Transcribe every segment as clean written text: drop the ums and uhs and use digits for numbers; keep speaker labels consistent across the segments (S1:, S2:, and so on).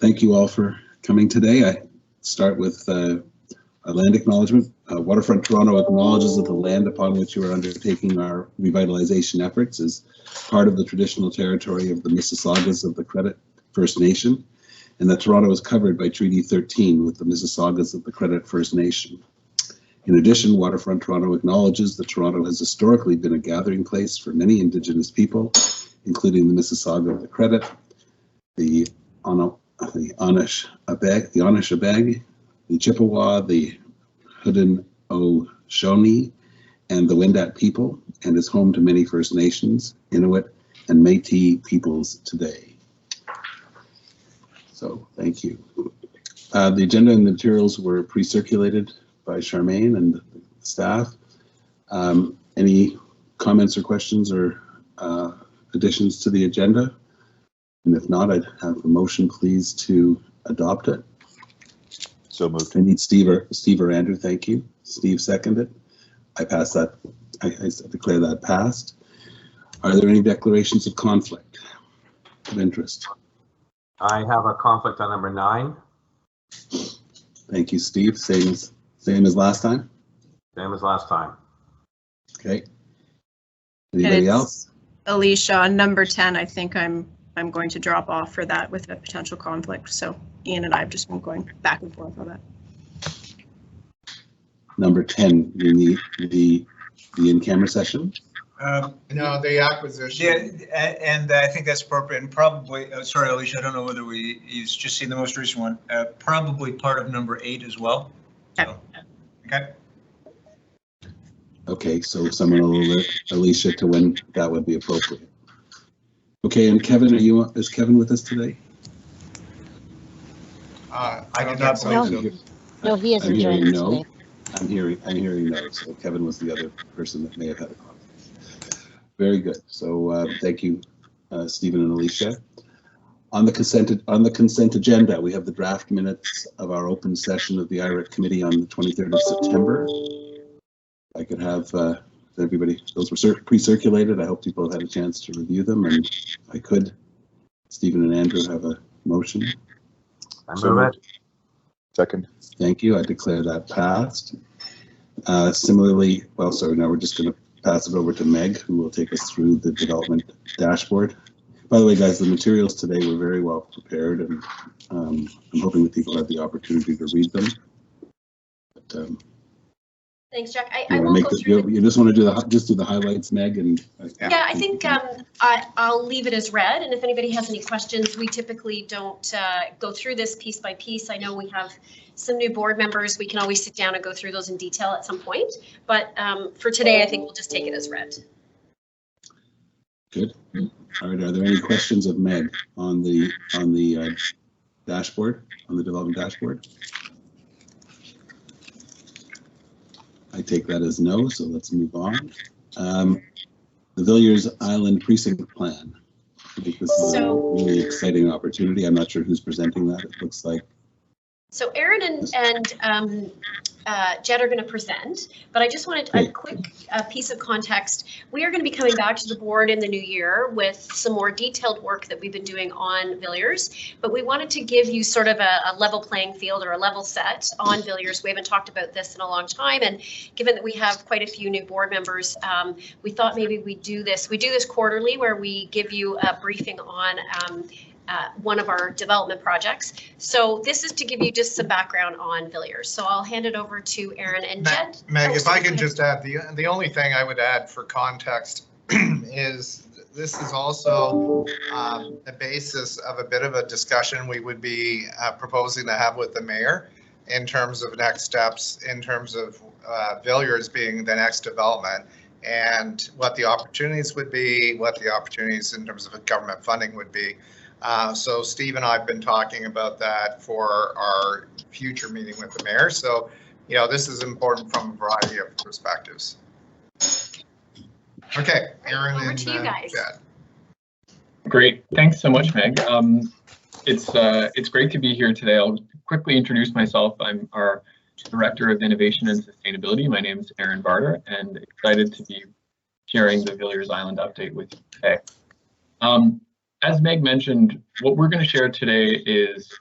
S1: thank you all for coming today. I start with a land acknowledgement. Waterfront Toronto acknowledges that the land upon which you are undertaking our revitalization efforts is part of the traditional territory of the Mississaugas of the Credit First Nation, and that Toronto is covered by Treaty 13 with the Mississaugas of the Credit First Nation. In addition, Waterfront Toronto acknowledges that Toronto has historically been a gathering place for many Indigenous people, including the Mississauga of the Credit, the Anishinaabe, the Chippewa, the Haudenosaunee, and the Wendat people, and is home to many First Nations, Inuit, and Métis peoples today. So, thank you. The agenda and the materials were pre-circulated by Charmaine and the staff. Any comments or questions or additions to the agenda? And if not, I'd have a motion, please, to adopt it.
S2: So moved.
S1: I need Steve or Andrew. Thank you. Steve seconded. I pass that. I declare that passed. Are there any declarations of conflict of interest?
S3: I have a conflict on number 9.
S1: Thank you, Steve. Same as last time.
S3: Same as last time.
S1: Okay. Anybody else?
S4: Alicia, on number 10, I think I'm going to drop off for that with a potential conflict. So Ian and I have just been going back and forth on that.
S1: Number 10, the in-camera session.
S5: No, the acquisition.
S6: Yeah, and I think that's appropriate, and probably, sorry, Alicia, I don't know whether you've just seen the most recent one, probably part of number 8 as well. So, okay.
S1: Okay, so someone will alert Alicia to when that would be appropriate. Okay, and Kevin, is Kevin with us today?
S5: I did not believe so.
S7: No, he isn't joining us today.
S1: I'm hearing no. So Kevin was the other person that may have had a conflict. Very good. So thank you, Stephen and Alicia. On the consent agenda, we have the draft minutes of our open session of the IREC committee on the 23rd of September. I could have everybody, those were pre-circulated. I hope people have had a chance to review them, and I could, Stephen and Andrew, have a motion.
S3: I move it.
S2: Second.
S1: Thank you. I declare that passed. Similarly, well, sorry, now we're just going to pass it over to Meg, who will take us through the development dashboard. By the way, guys, the materials today were very well prepared, and I'm hoping that people have the opportunity to read them. But,
S8: thanks, Jack. I won't go through.
S1: You just want to do the highlights, Meg, and
S8: yeah, I think I'll leave it as read. And if anybody has any questions, we typically don't go through this piece by piece. I know we have some new board members. We can always sit down and go through those in detail at some point. But for today, I think we'll just take it as read.
S1: Good. All right. Are there any questions of Meg on the dashboard, on the development dashboard? I take that as no, so let's move on. The Thevilliers Island Precinct Plan. I think this is a really exciting opportunity. I'm not sure who's presenting that. It looks like.
S8: So Aaron and Jed are going to present, but I just wanted a quick piece of context. We are going to be coming back to the board in the new year with some more detailed work that we've been doing on Thevilliers, but we wanted to give you sort of a level playing field or a level set on Thevilliers. We haven't talked about this in a long time, and given that we have quite a few new board members, we thought maybe we do this. We do this quarterly where we give you a briefing on one of our development projects. So this is to give you just some background on Thevilliers. So I'll hand it over to Aaron and Jed.
S5: Meg, if I can just add, the only thing I would add for context is this is also the basis of a bit of a discussion we would be proposing to have with the mayor in terms of next steps, in terms of Thevilliers being the next development, and what the opportunities would be, what the opportunities in terms of government funding would be. So Steve and I have been talking about that for our future meeting with the mayor. So, you know, this is important from a variety of perspectives. Okay, Aaron and Jed.
S9: Great, thanks so much, Meg. It's great to be here today. I'll quickly introduce myself. I'm our Director of Innovation and Sustainability. My name is Aaron Barter, and excited to be sharing the Thevilliers Island update with you today. As Meg mentioned, what we're going to share today is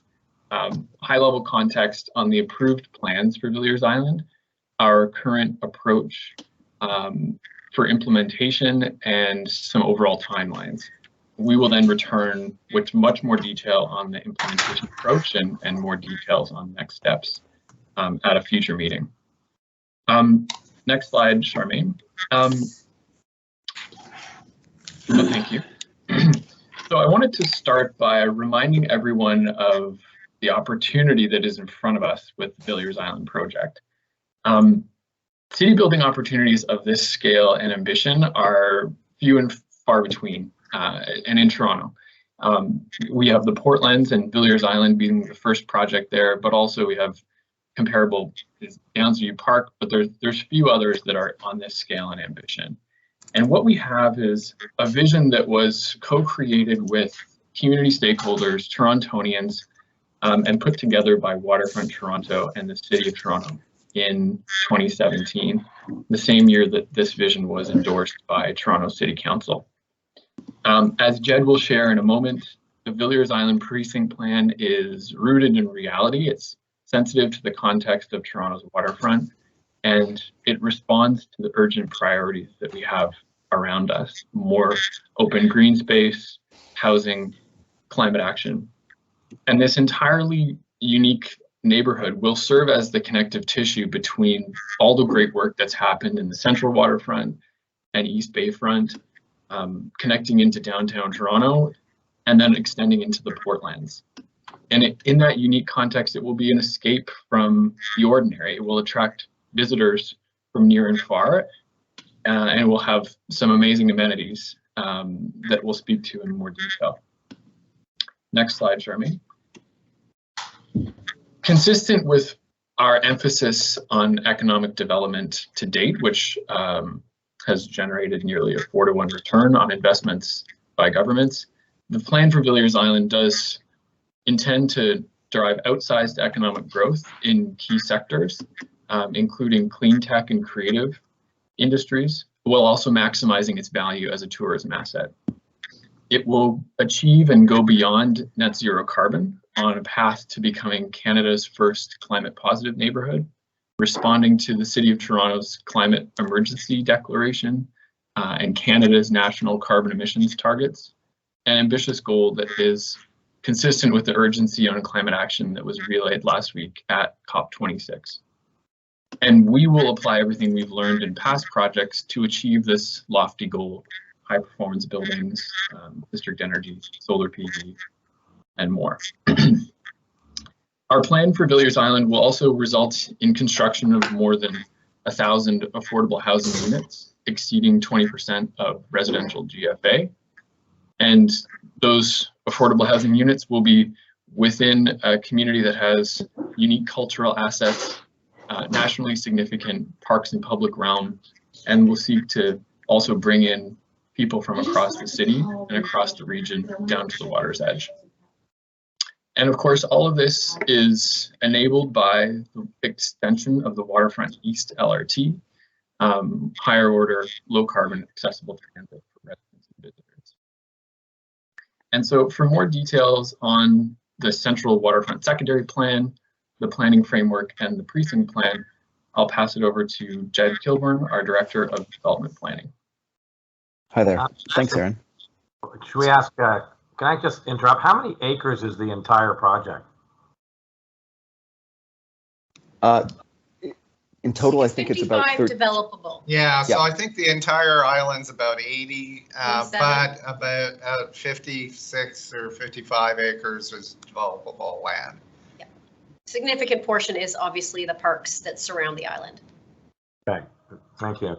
S9: high-level context on the approved plans for Villiers Island, our current approach for implementation, and some overall timelines. We will then return with much more detail on the implementation approach and more details on next steps at a future meeting. Next slide, Charmaine. Thank you. So I wanted to start by reminding everyone of the opportunity that is in front of us with the Villiers Island project. City building opportunities of this scale and ambition are few and far between, and in Toronto. We have the Portlands and Villiers Island being the first project there, but also we have comparable Downsview Park, but there's few others that are on this scale and ambition. And what we have is a vision that was co-created with community stakeholders, Torontonians, and put together by Waterfront Toronto and the City of Toronto in 2017, the same year that this vision was endorsed by Toronto City Council. As Jed will share in a moment, the Villiers Island Precinct Plan is rooted in reality. It's sensitive to the context of Toronto's waterfront, and it responds to the urgent priorities that we have around us: more open green space, housing, climate action. And this entirely unique neighborhood will serve as the connective tissue between all the great work that's happened in the Central Waterfront and East Bayfront, connecting into downtown Toronto, and then extending into the Portlands. And in that unique context, it will be an escape from the ordinary. It will attract visitors from near and far, and we'll have some amazing amenities that we'll speak to in more detail. Next slide, Charmaine. Consistent with our emphasis on economic development to date, which has generated nearly a 4-to-1 return on investments by governments, the plan for Villiers Island does intend to drive outsized economic growth in key sectors, including clean tech and creative industries, while also maximizing its value as a tourism asset. It will achieve and go beyond net zero carbon on a path to becoming Canada's first climate positive neighborhood, responding to the City of Toronto's climate emergency declaration and Canada's national carbon emissions targets, an ambitious goal that is consistent with the urgency on climate action that was relayed last week at COP26. And we will apply everything we've learned in past projects to achieve this lofty goal: high performance buildings, district energy, solar PV, and more. Our plan for Villiers Island will also result in construction of more than 1,000 affordable housing units, exceeding 20% of residential GFA. And those affordable housing units will be within a community that has unique cultural assets, nationally significant parks and public realm, and will seek to also bring in people from across the city and across the region down to the water's edge. And of course, all of this is enabled by the extension of the Waterfront East LRT, higher order, low carbon, accessible transit for residents and visitors. And so for more details on the Central Waterfront Secondary Plan, the planning framework, and the precinct plan, I'll pass it over to Jed Kilburn, our Director of Development Planning.
S10: Hi there. Thanks, Aaron.
S3: Should we ask, can I just interrupt? How many acres is the entire project?
S10: In total, I think it's about
S8: 55 developable.
S5: Yeah, so
S10: Yeah.
S5: I think the entire island's about 80, but
S8: 87.
S5: about 56 or 55 acres is developable land.
S8: Significant portion is obviously the parks that surround the island.
S3: Okay, thank you.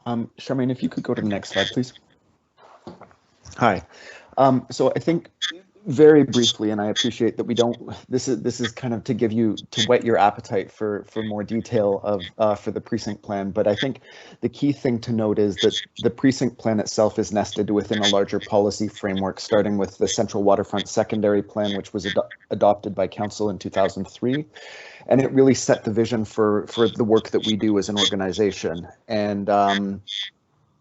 S10: Charmaine, if you could go to the next slide, please. Hi. So I think very briefly, and I appreciate that we don't, this is kind of to give you, to whet your appetite for more detail of for the precinct plan. But I think the key thing to note is that the precinct plan itself is nested within a larger policy framework, starting with the Central Waterfront Secondary Plan, which was adopted by Council in 2003. And it really set the vision for the work that we do as an organization. And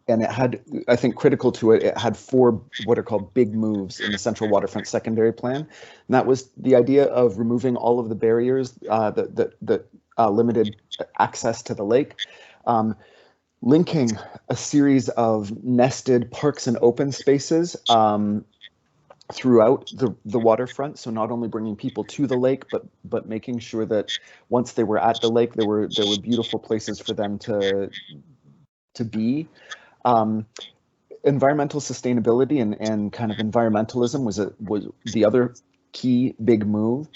S10: and it had, I think critical to it, it had 4 what are called big moves in the Central Waterfront Secondary Plan. And that was the idea of removing all of the barriers that limited access to the lake, linking a series of nested parks and open spaces throughout the waterfront. So not only bringing people to the lake, but making sure that once they were at the lake, there were beautiful places for them to be. Environmental sustainability and kind of environmentalism was the other key big move.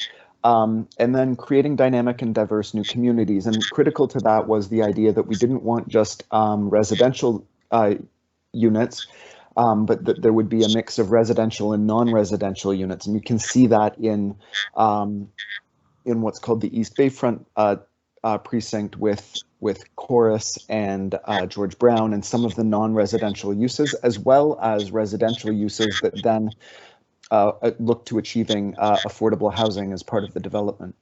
S10: And then creating dynamic and diverse new communities. And critical to that was the idea that we didn't want just residential units, but that there would be a mix of residential and non-residential units. And you can see that in what's called the East Bayfront precinct with Chorus and George Brown and some of the non-residential uses, as well as residential uses that then look to achieving affordable housing as part of the development.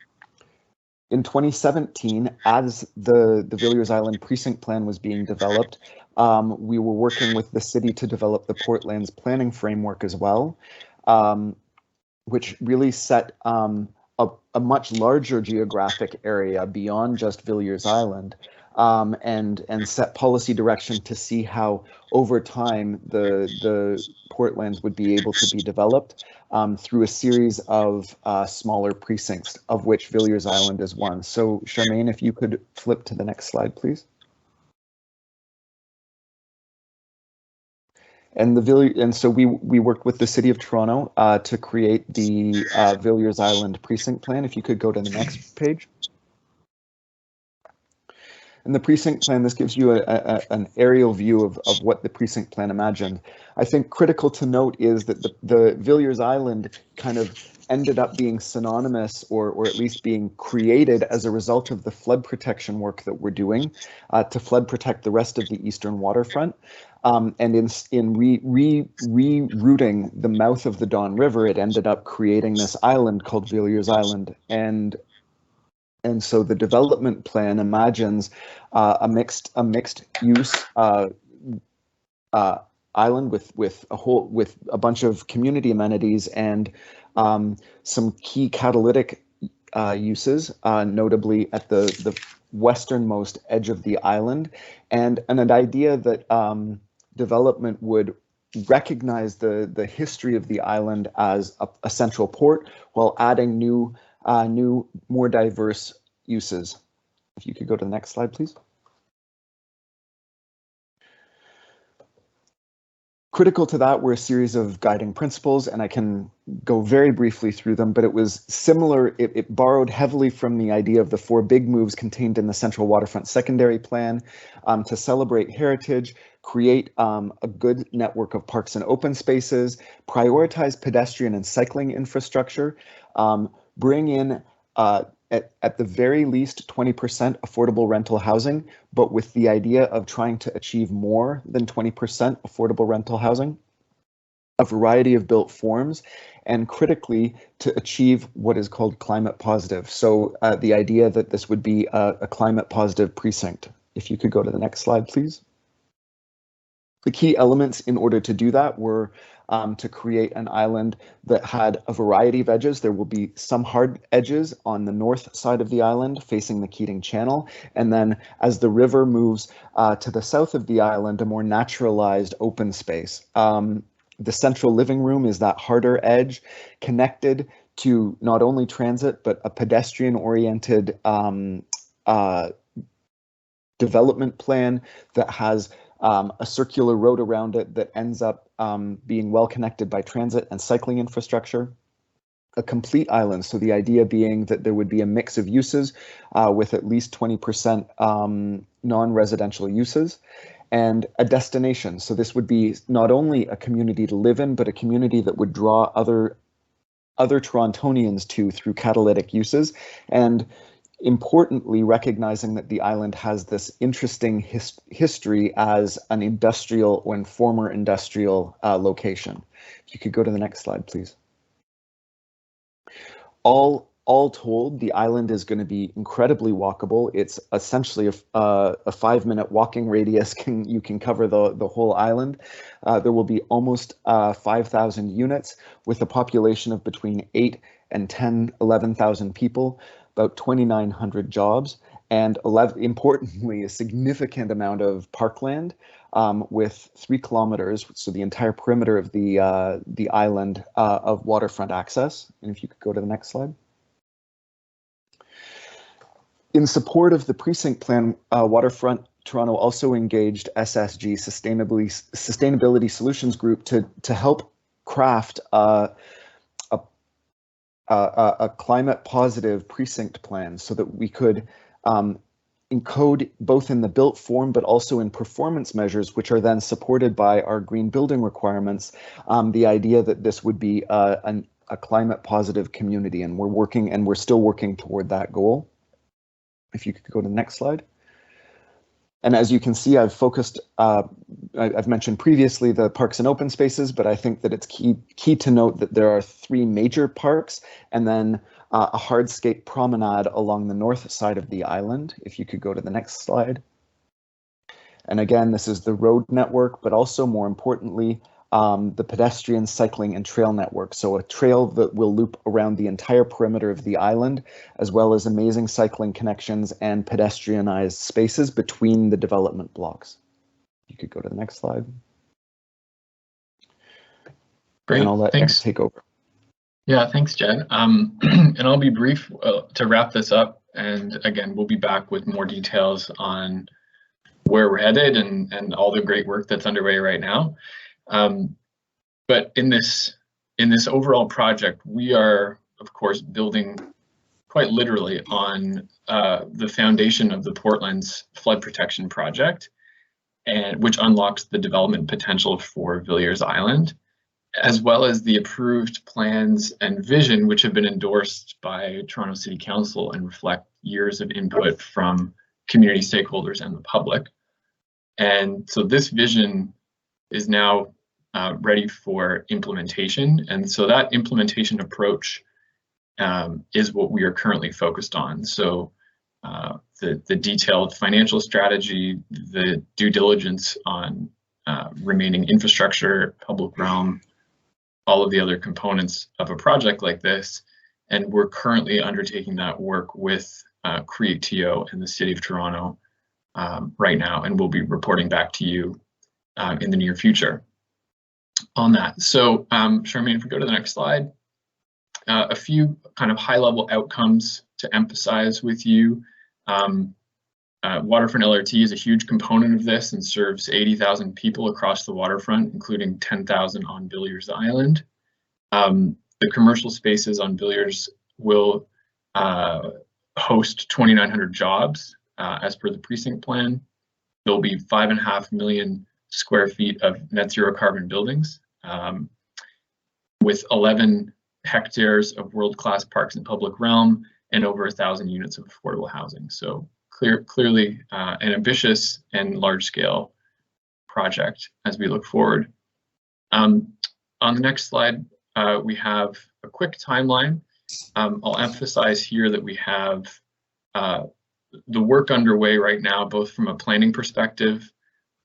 S10: In 2017, as the Thevilliers Island Precinct Plan was being developed, we were working with the city to develop the Portland's planning framework as well, which really set a much larger geographic area beyond just Villiers Island, and set policy direction to see how over time the Portlands would be able to be developed through a series of smaller precincts, of which Villiers Island is one. So Charmaine, if you could flip to the next slide, please. And so we worked with the City of Toronto to create the Villiers Island Precinct Plan. If you could go to the next page. And the Precinct Plan, this gives you an aerial view of what the Precinct Plan imagined. I think critical to note is that the Villiers Island kind of ended up being synonymous, or at least being created as a result of the flood protection work that we're doing to flood protect the rest of the eastern waterfront. And in rerouting the mouth of the Don River, it ended up creating this island called Villiers Island. And so the development plan imagines a mixed use island with a bunch of community amenities and some key catalytic uses, notably at the westernmost edge of the island, and an idea that development would recognize the history of the island as a central port while adding new, more diverse uses. If you could go to the next slide, please. Critical to that were a series of guiding principles, and I can go very briefly through them, but it was similar. It borrowed heavily from the idea of the 4 big moves contained in the Central Waterfront Secondary Plan to celebrate heritage, create a good network of parks and open spaces, prioritize pedestrian and cycling infrastructure, bring in at the very least 20% affordable rental housing, but with the idea of trying to achieve more than 20% affordable rental housing, a variety of built forms, and critically to achieve what is called climate positive. So the idea that this would be a climate positive precinct. If you could go to the next slide, please. The key elements in order to do that were to create an island that had a variety of edges. There will be some hard edges on the north side of the island facing the Keating Channel. And then as the river moves to the south of the island, a more naturalized open space. The central living room is that harder edge connected to not only transit, but a pedestrian-oriented development plan that has a circular road around it that ends up being well connected by transit and cycling infrastructure. A complete island, so the idea being that there would be a mix of uses with at least 20% non-residential uses, and a destination. So this would be not only a community to live in, but a community that would draw other Torontonians to through catalytic uses, and importantly, recognizing that the island has this interesting history as an industrial and former industrial location. If you could go to the next slide, please. All all told, the island is going to be incredibly walkable. It's essentially a 5-minute walking radius. You can cover the whole island. There will be almost 5,000 units with a population of between 8 and 11,000 people, about 2,900 jobs, and importantly, a significant amount of parkland with 3 kilometers, so the entire perimeter of the island of waterfront access. And if you could go to the next slide. In support of the Precinct Plan, Waterfront Toronto also engaged SSG, Sustainability Solutions Group, to help craft a climate positive precinct plan so that we could encode both in the built form but also in performance measures, which are then supported by our green building requirements, the idea that this would be a climate positive community, and we're still working toward that goal. If you could go to the next slide. And as you can see, I've focused, I've mentioned previously the parks and open spaces, but I think that it's key to note that there are 3 major parks and then a hardscape promenade along the north side of the island. If you could go to the next slide. And again, this is the road network, but also more importantly, the pedestrian, cycling, and trail network. So a trail that will loop around the entire perimeter of the island, as well as amazing cycling connections and pedestrianized spaces between the development blocks. You could go to the next slide.
S9: Great,
S10: and I'll let
S9: thanks.
S10: Eric take over.
S9: Yeah, thanks, Jed. And I'll be brief to wrap this up. And again, we'll be back with more details on where we're headed and all the great work that's underway right now. But in this overall project, we are, of course, building quite literally on the foundation of the Portland's flood protection project, and which unlocks the development potential for Villiers Island, as well as the approved plans and vision, which have been endorsed by Toronto City Council and reflect years of input from community stakeholders and the public. And so this vision is now ready for implementation. And so that implementation approach is what we are currently focused on. So the detailed financial strategy, the due diligence on remaining infrastructure, public realm, all of the other components of a project like this. And we're currently undertaking that work with CREATO and the City of Toronto right now, and we'll be reporting back to you in the near future on that. So Charmaine, if we go to the next slide, a few kind of high-level outcomes to emphasize with you. Waterfront LRT is a huge component of this and serves 80,000 people across the waterfront, including 10,000 on Villiers Island. The commercial spaces on Villiers will host 2,900 jobs as per the Precinct Plan. There'll be 5.5 million square feet of net zero carbon buildings with 11 hectares of world-class parks and public realm and over 1,000 units of affordable housing. So clearly an ambitious and large-scale project as we look forward. On the next slide, we have a quick timeline. I'll emphasize here that we have the work underway right now, both from a planning perspective,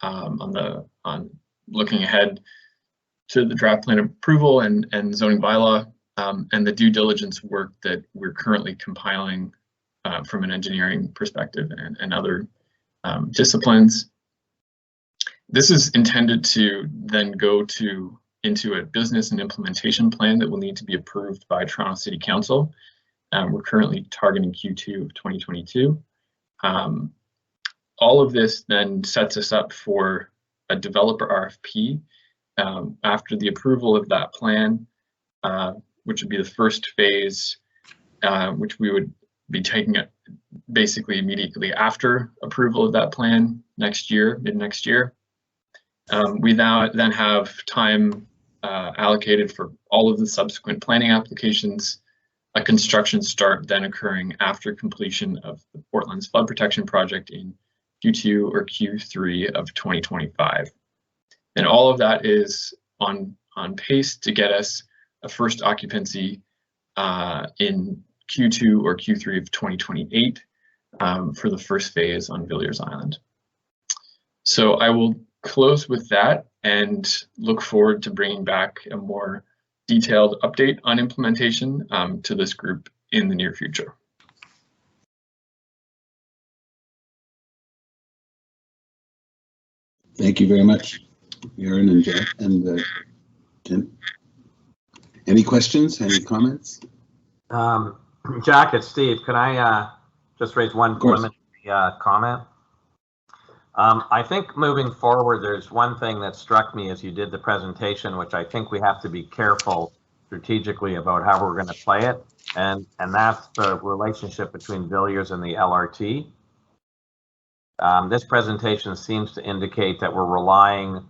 S9: on looking ahead to the draft plan approval and zoning bylaw, and the due diligence work that we're currently compiling from an engineering perspective and other disciplines. This is intended to then go into a business and implementation plan that will need to be approved by Toronto City Council. We're currently targeting Q2 of 2022. All of this then sets us up for a developer RFP after the approval of that plan, which would be the first phase, which we would be taking it basically immediately after approval of that plan next year, mid-next year. We now then have time allocated for all of the subsequent planning applications, a construction start then occurring after completion of the Portland's flood protection project in Q2 or Q3 of 2025. And all of that is on pace to get us a first occupancy in Q2 or Q3 of 2028 for the first phase on Villiers Island. So I will close with that and look forward to bringing back a more detailed update on implementation to this group in the near future.
S1: Thank you very much, Aaron and Jack and Jen. Any questions? Any comments?
S3: Jack, it's Steve. Can I just raise one preliminary comment? I think moving forward, there's one thing that struck me as you did the presentation, which I think we have to be careful strategically about how we're going to play it, and that's the relationship between Villiers and the LRT. This presentation seems to indicate that we're relying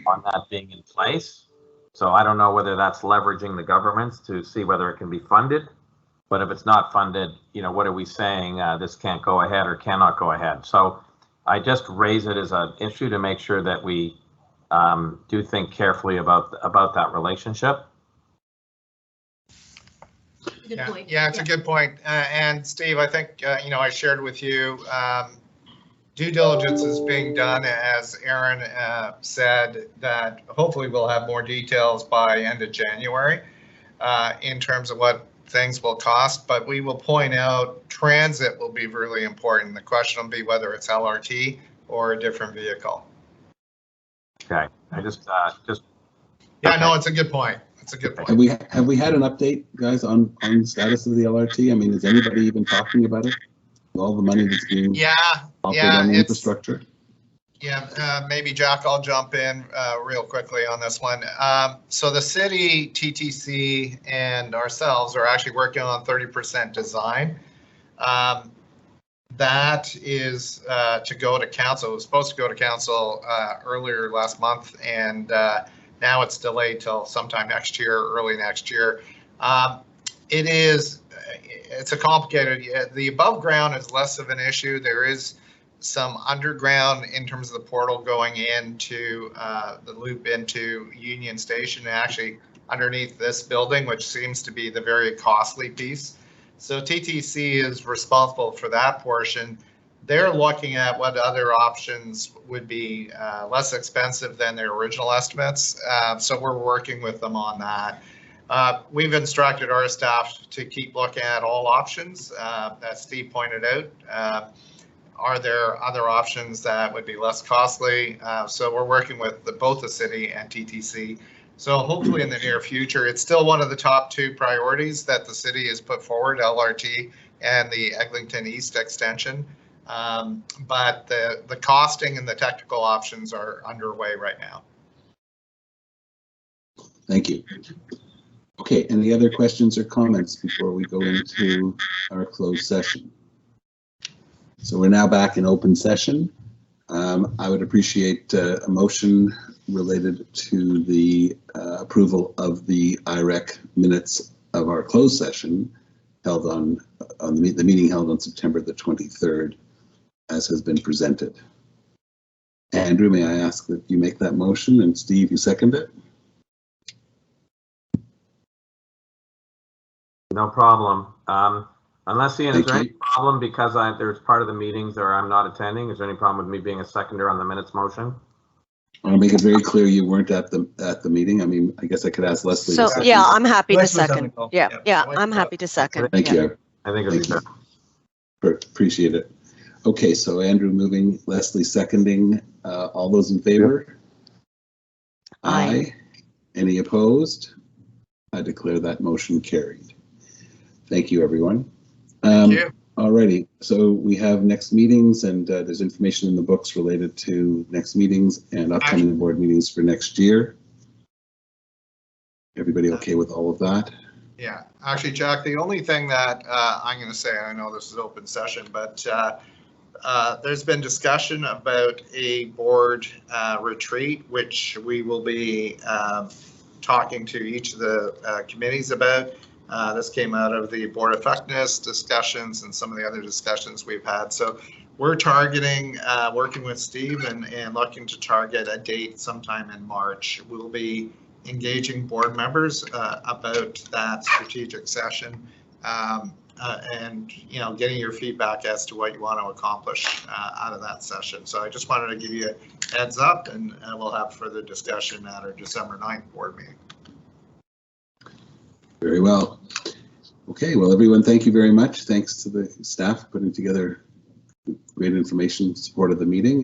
S3: on that being in place. So I don't know whether that's leveraging the governments to see whether it can be funded, but if it's not funded, you know, what are we saying? This can't go ahead or cannot go ahead. So I just raise it as an issue to make sure that we do think carefully about that relationship.
S8: Good point.
S5: Yeah, it's a good point. And Steve, I think, you know, I shared with you, due diligence is being done, as Aaron said, that hopefully we'll have more details by end of January in terms of what things will cost, but we will point out transit will be really important. The question will be whether it's LRT or a different vehicle.
S3: Okay, I just
S1: Yeah,
S5: no, it's a good point. It's a good point.
S1: Have we had an update, guys, on the status of the LRT? I mean, is anybody even talking about it? All the money that's being offered on the infrastructure.
S5: Yeah, maybe Jack, I'll jump in real quickly on this one. So the city, TTC, and ourselves are actually working on 30% design. That is to go to council. It was supposed to go to council earlier last month, and now it's delayed till sometime next year, early next year. It's a complicated, the above ground is less of an issue. There is some underground in terms of the portal going into the loop into Union Station, and actually underneath this building, which seems to be the very costly piece. So TTC is responsible for that portion. They're looking at what other options would be less expensive than their original estimates. So we're working with them on that. We've instructed our staff to keep looking at all options, as Steve pointed out. Are there other options that would be less costly? So we're working with both the city and TTC. So hopefully in the near future, it's still one of the top two priorities that the city has put forward, LRT and the Eglinton East extension. But the costing and the technical options are underway right now.
S1: Thank you. Okay, any other questions or comments before we go into our closed session? So we're now back in open session. I would appreciate a motion related to the approval of the IREC minutes of our closed session held on the meeting held on September the 23rd, as has been presented. Andrew, may I ask that you make that motion, and Steve, you second it?
S3: no problem. Unless Ian, is there any problem because there's part of the meetings or I'm not attending? Is there any problem with me being a seconder on the minutes motion?
S1: I want to make it very clear you weren't at the meeting. I mean, I guess I could ask Leslie.
S7: So yeah, I'm happy to second. Yeah,
S6: Yeah.
S7: I'm happy to second.
S1: Thank you.
S3: I think it'd be better.
S1: Appreciate it. Okay, so Andrew moving, Leslie seconding. All those in favor?
S7: Aye.
S1: Any opposed? I declare that motion carried. Thank you, everyone.
S5: Thank you.
S1: Alrighty, so we have next meetings, and there's information in the books related to next meetings and upcoming board meetings for next year. Everybody okay with all of that?
S5: Yeah, actually, Jack, the only thing that I'm going to say, I know this is open session, but there's been discussion about a board retreat, which we will be talking to each of the committees about. This came out of the board effectiveness discussions and some of the other discussions we've had. So we're targeting, working with Steve and looking to target a date sometime in March. We'll be engaging board members about that strategic session. and, you know, getting your feedback as to what you want to accomplish out of that session. So I just wanted to give you a heads up, and we'll have further discussion at our December 9th board meeting.
S1: Very well. Okay, well, everyone, thank you very much. Thanks to the staff for putting together great information in support of the meeting.